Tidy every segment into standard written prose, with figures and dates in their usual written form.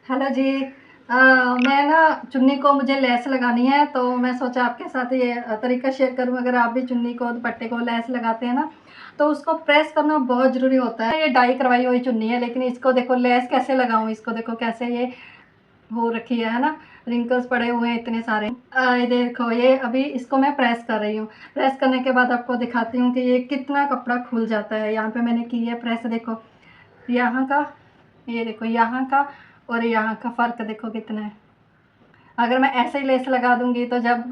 Hello जी। मैं ना चुन्नी को मुझे लेस लगानी है, तो मैं सोचा आपके साथ ये तरीका शेयर करूं। अगर आप भी चुन्नी को दुपट्टे को लेस लगाते हैं ना, तो उसको प्रेस करना बहुत ज़रूरी होता है। ये डाई करवाई हुई चुन्नी है, लेकिन इसको देखो लेस कैसे लगाऊं। इसको देखो कैसे ये हो रखी है ना, रिंकल्स पड़े हुए हैं इतने सारे। ये देखो, ये अभी इसको मैं प्रेस कर रही हूँ। प्रेस करने के बाद आपको दिखाती हूँ कि ये कितना कपड़ा खुल जाता है। यहाँ पे मैंने की है प्रेस, देखो यहाँ का, ये देखो यहाँ का और यहाँ का फ़र्क देखो कितना है। अगर मैं ऐसे ही लेस लगा दूंगी तो जब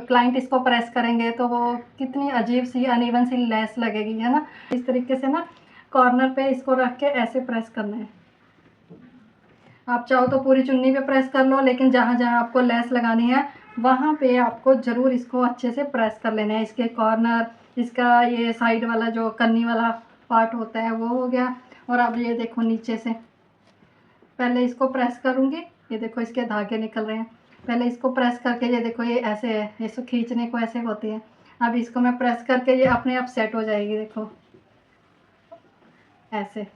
क्लाइंट इसको प्रेस करेंगे तो वो कितनी अजीब सी अनइवन सी लेस लगेगी, है ना। इस तरीके से ना कॉर्नर पे इसको रख के ऐसे प्रेस करना है। आप चाहो तो पूरी चुन्नी पे प्रेस कर लो, लेकिन जहाँ जहाँ आपको लेस लगानी है वहाँ पे आपको ज़रूर इसको अच्छे से प्रेस कर लेना है। इसके कॉर्नर, इसका ये साइड वाला जो कन्नी वाला पार्ट होता है वो हो गया। और अब ये देखो नीचे से पहले इसको प्रेस करूँगी, ये देखो इसके धागे निकल रहे हैं। पहले इसको प्रेस करके ये देखो ये ऐसे है, इसको खींचने को ऐसे होती है। अब इसको मैं प्रेस करके ये अपने आप सेट हो जाएगी, देखो ऐसे।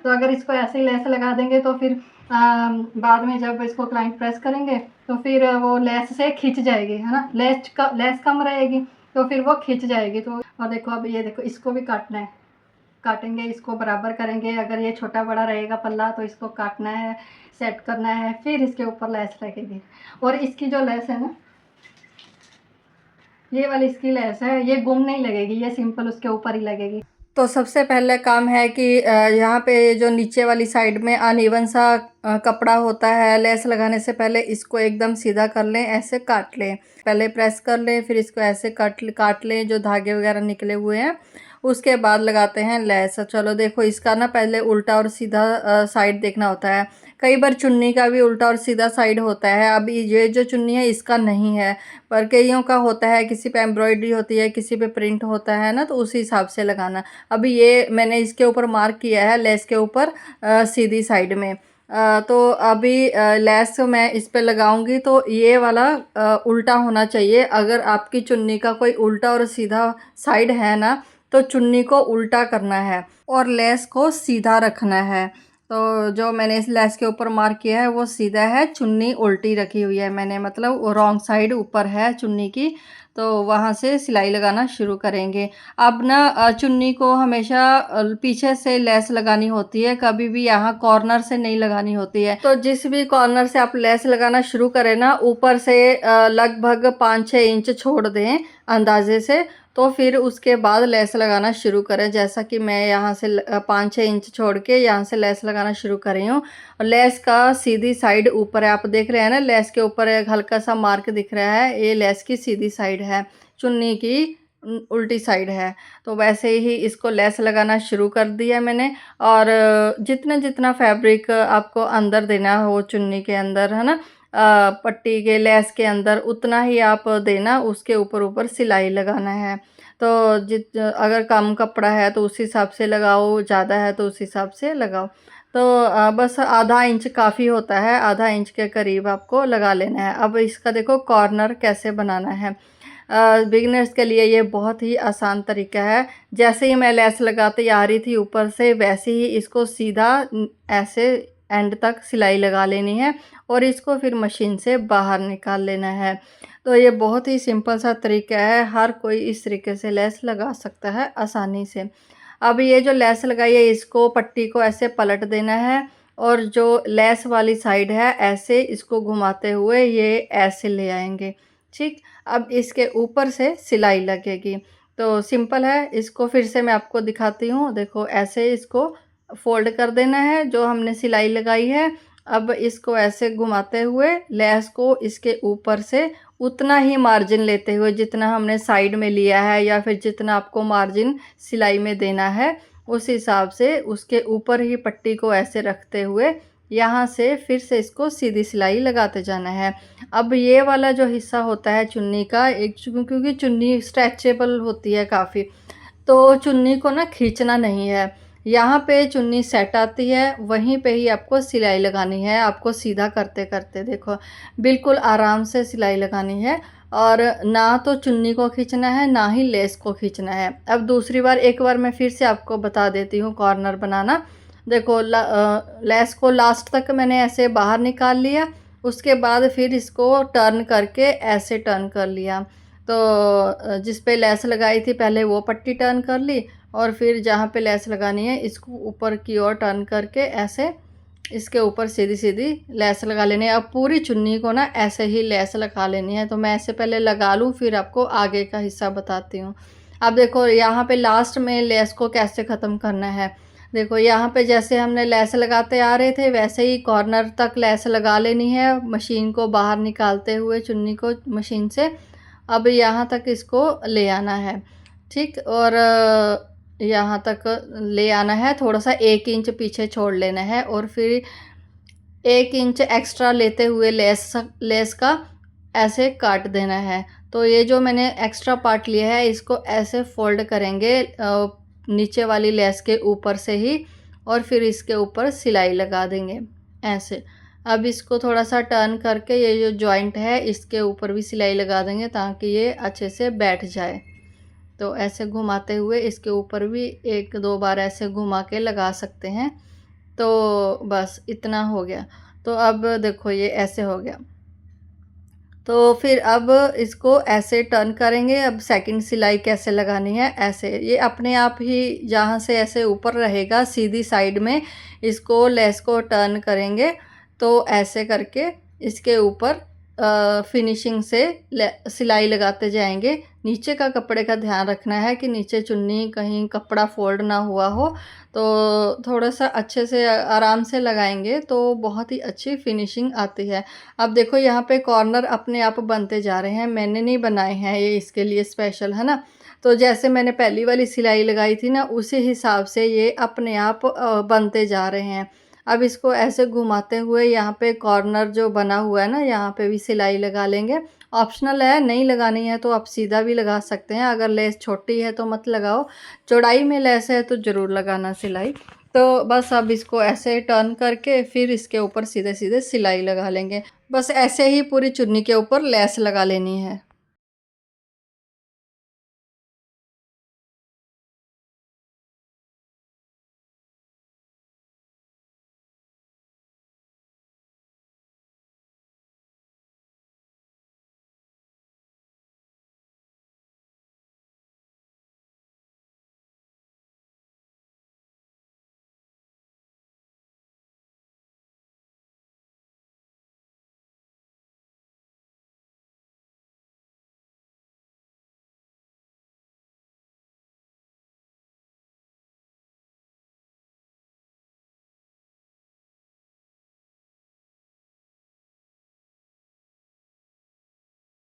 तो अगर इसको ऐसे ही लेस लगा देंगे तो फिर बाद में जब इसको क्लाइंट प्रेस करेंगे तो फिर वो लेस से खींच जाएगी, है ना। लेस कम रहेगी तो फिर वो खींच जाएगी। तो और देखो अब ये देखो इसको भी काटना है, काटेंगे इसको बराबर करेंगे। अगर ये छोटा बड़ा रहेगा पल्ला तो इसको काटना है, सेट करना है, फिर इसके ऊपर लेस लगेगी। और इसकी जो लेस है ना, ये वाली इसकी लेस है, ये गुम नहीं लगेगी, ये सिंपल उसके ऊपर ही लगेगी। तो सबसे पहले काम है कि यहाँ पे जो नीचे वाली साइड में अनइवन सा कपड़ा होता है, लेस लगाने से पहले इसको एकदम सीधा कर लें, ऐसे काट लें। पहले प्रेस कर लें, फिर इसको ऐसे काट लें जो धागे वगैरह निकले हुए हैं, उसके बाद लगाते हैं लेस। चलो देखो इसका ना पहले उल्टा और सीधा साइड देखना होता है। कई बार चुन्नी का भी उल्टा और सीधा साइड होता है। अब ये जो चुन्नी है इसका नहीं है, पर कईयों का होता है, किसी पे एम्ब्रॉयडरी होती है, किसी पे प्रिंट होता है ना, तो उसी हिसाब से लगाना। अभी ये मैंने इसके ऊपर मार्क किया है लेस के ऊपर सीधी साइड में। तो अभी लेस मैं इस पे लगाऊंगी तो ये वाला उल्टा होना चाहिए। अगर आपकी चुन्नी का कोई उल्टा और सीधा साइड है ना, तो चुन्नी को उल्टा करना है और लेस को सीधा रखना है। तो जो मैंने इस लेस के ऊपर मार्क किया है वो सीधा है, चुन्नी उल्टी रखी हुई है मैंने, मतलब रॉन्ग साइड ऊपर है चुन्नी की। तो वहाँ से सिलाई लगाना शुरू करेंगे। अब ना चुन्नी को हमेशा पीछे से लेस लगानी होती है, कभी भी यहाँ कॉर्नर से नहीं लगानी होती है। तो जिस भी कॉर्नर से आप लेस लगाना शुरू करें ना, ऊपर से लगभग 5-6 इंच छोड़ दें अंदाजे से, तो फिर उसके बाद लेस लगाना शुरू करें। जैसा कि मैं यहाँ से 5-6 इंच छोड़ के यहाँ से लेस लगाना शुरू कर रही हूँ। और लेस का सीधी साइड ऊपर है, आप देख रहे हैं ना, लेस के ऊपर एक हल्का सा मार्क दिख रहा है, ये लेस की सीधी साइड है, चुन्नी की उल्टी साइड है। तो वैसे ही इसको लेस लगाना शुरू कर दिया मैंने। और जितना जितना फैब्रिक आपको अंदर देना हो चुन्नी के अंदर, है ना, पट्टी के लेस के अंदर, उतना ही आप देना, उसके ऊपर ऊपर सिलाई लगाना है। तो अगर कम कपड़ा है तो उस हिसाब से लगाओ, ज़्यादा है तो उस हिसाब से लगाओ। तो बस आधा इंच काफ़ी होता है, आधा इंच के करीब आपको लगा लेना है। अब इसका देखो कॉर्नर कैसे बनाना है। बिगिनर्स के लिए ये बहुत ही आसान तरीका है। जैसे ही मैं लेस लगाते आ रही थी ऊपर से, वैसे ही इसको सीधा ऐसे एंड तक सिलाई लगा लेनी है और इसको फिर मशीन से बाहर निकाल लेना है। तो ये बहुत ही सिंपल सा तरीका है, हर कोई इस तरीके से लेस लगा सकता है आसानी से। अब ये जो लेस लगाई है इसको, पट्टी को ऐसे पलट देना है और जो लेस वाली साइड है ऐसे इसको घुमाते हुए ये ऐसे ले आएंगे। ठीक, अब इसके ऊपर से सिलाई लगेगी। तो सिंपल है, इसको फिर से मैं आपको दिखाती हूँ। देखो ऐसे इसको फोल्ड कर देना है जो हमने सिलाई लगाई है। अब इसको ऐसे घुमाते हुए लेस को इसके ऊपर से उतना ही मार्जिन लेते हुए जितना हमने साइड में लिया है, या फिर जितना आपको मार्जिन सिलाई में देना है, उस हिसाब से उसके ऊपर ही पट्टी को ऐसे रखते हुए यहाँ से फिर से इसको सीधी सिलाई लगाते जाना है। अब ये वाला जो हिस्सा होता है चुन्नी का, एक क्योंकि चुन्नी स्ट्रेचेबल होती है काफ़ी, तो चुन्नी को ना खींचना नहीं है। यहाँ पे चुन्नी सेट आती है, वहीं पे ही आपको सिलाई लगानी है। आपको सीधा करते करते देखो बिल्कुल आराम से सिलाई लगानी है, और ना तो चुन्नी को खींचना है ना ही लेस को खींचना है। अब दूसरी बार, एक बार मैं फिर से आपको बता देती हूँ कॉर्नर बनाना। देखो लेस को लास्ट तक मैंने ऐसे बाहर निकाल लिया। उसके बाद फिर इसको टर्न करके ऐसे टर्न कर लिया। तो जिस पे लेस लगाई थी पहले वो पट्टी टर्न कर ली, और फिर जहाँ पे लेस लगानी है इसको ऊपर की ओर टर्न करके ऐसे इसके ऊपर सीधी सीधी लेस लगा लेनी है। अब पूरी चुन्नी को ना ऐसे ही लेस लगा लेनी है। तो मैं ऐसे पहले लगा लूँ, फिर आपको आगे का हिस्सा बताती हूँ। अब देखो यहाँ पे लास्ट में लेस को कैसे ख़त्म करना है। देखो यहाँ पे जैसे हमने लेस लगाते आ रहे थे वैसे ही कॉर्नर तक लेस लगा लेनी है, मशीन को बाहर निकालते हुए चुन्नी को मशीन से। अब यहाँ तक इसको ले आना है, ठीक। और यहाँ तक ले आना है, थोड़ा सा 1 इंच पीछे छोड़ लेना है, और फिर 1 इंच एक्स्ट्रा लेते हुए लेस का ऐसे काट देना है। तो ये जो मैंने एक्स्ट्रा पार्ट लिया है इसको ऐसे फोल्ड करेंगे नीचे वाली लेस के ऊपर से ही, और फिर इसके ऊपर सिलाई लगा देंगे ऐसे। अब इसको थोड़ा सा टर्न करके ये जो जॉइंट है इसके ऊपर भी सिलाई लगा देंगे ताकि ये अच्छे से बैठ जाए। तो ऐसे घुमाते हुए इसके ऊपर भी 1-2 बार ऐसे घुमा के लगा सकते हैं। तो बस इतना हो गया। तो अब देखो ये ऐसे हो गया। तो फिर अब इसको ऐसे टर्न करेंगे। अब सेकंड सिलाई कैसे लगानी है, ऐसे ये अपने आप ही जहाँ से ऐसे ऊपर रहेगा सीधी साइड में इसको लेस को टर्न करेंगे। तो ऐसे करके इसके ऊपर फिनिशिंग से सिलाई लगाते जाएंगे। नीचे का कपड़े का ध्यान रखना है कि नीचे चुन्नी कहीं कपड़ा फोल्ड ना हुआ हो। तो थोड़ा सा अच्छे से आराम से लगाएंगे तो बहुत ही अच्छी फिनिशिंग आती है। अब देखो यहाँ पे कॉर्नर अपने आप बनते जा रहे हैं, मैंने नहीं बनाए हैं, ये इसके लिए स्पेशल है ना। तो जैसे मैंने पहली वाली सिलाई लगाई थी ना उसी हिसाब से ये अपने आप बनते जा रहे हैं। अब इसको ऐसे घुमाते हुए यहाँ पे कॉर्नर जो बना हुआ है ना यहाँ पे भी सिलाई लगा लेंगे। ऑप्शनल है, नहीं लगानी है तो आप सीधा भी लगा सकते हैं, अगर लेस छोटी है तो मत लगाओ, चौड़ाई में लेस है तो ज़रूर लगाना सिलाई। तो बस अब इसको ऐसे टर्न करके फिर इसके ऊपर सीधे सीधे सिलाई लगा लेंगे। बस ऐसे ही पूरी चुन्नी के ऊपर लेस लगा लेनी है।